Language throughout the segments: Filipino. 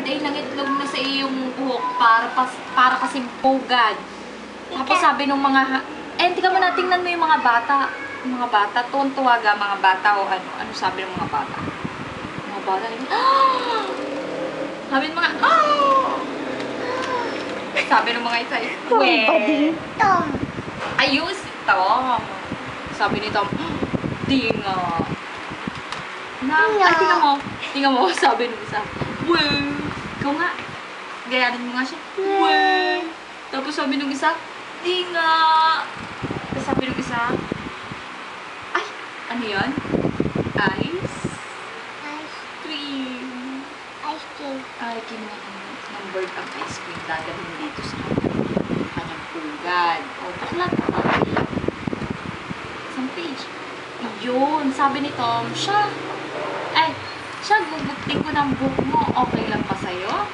third day ng itlog na sa iyong buhok para kasing pugad. Tapos sabi nung mga, hindi ka mo natingnan mo yung mga bata. Yung mga bata, tuwan-tuwa ga mga bata o ano. Ano sabi ng mga bata? Mga bata, sabi ng mga, sabi ng mga isa, ayos ito. Sabi ni Tom, di nga. Ay, tingnan mo, sabi ng isa, ikaw nga. Gayanin mo nga siya, Tapos sabi ng isa, di nga. Tapos sabi ng isa, ay, ano yun? Ice cream. Ay, kinuha ng bird ang ice cream. Dadalhin dito sa kanyang pugad. O, bakla. Isang page. Yun, sabi ni Tom, siya, gugupin ko ng buhok mo. Okay lang ba sa'yo?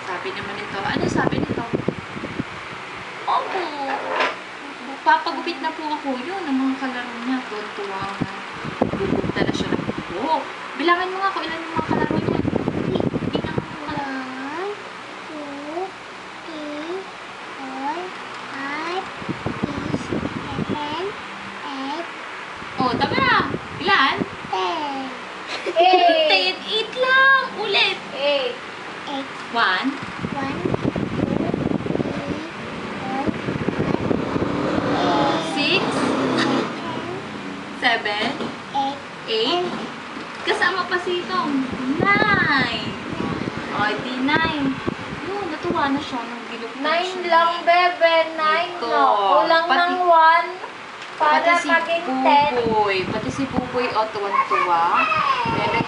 Sabi naman nito, ano sabi nito? Opo. Papagupit na po ako yun. Ang mga kalaro niya, tuwa nga. Gugupta na siya ng buhok. Bilangan mo nga kung ilan yung mga kalaro niya. Bilangan mo nga. 1, 2, 3, 4, 5, 6, 7, 8. Oh, tama na. Ilan? 10. 8 lang. Ulit. 8. 1. 6, 7, 8. Kasama pa si Tom. 9. O, di 9. Yun, natuwa na siya nung ginupit siya. 9 lang, bebe. 9 no. Kulang ng 1 para maging 10. Pati si Buboy, o tuwan-tuwa. Bebe,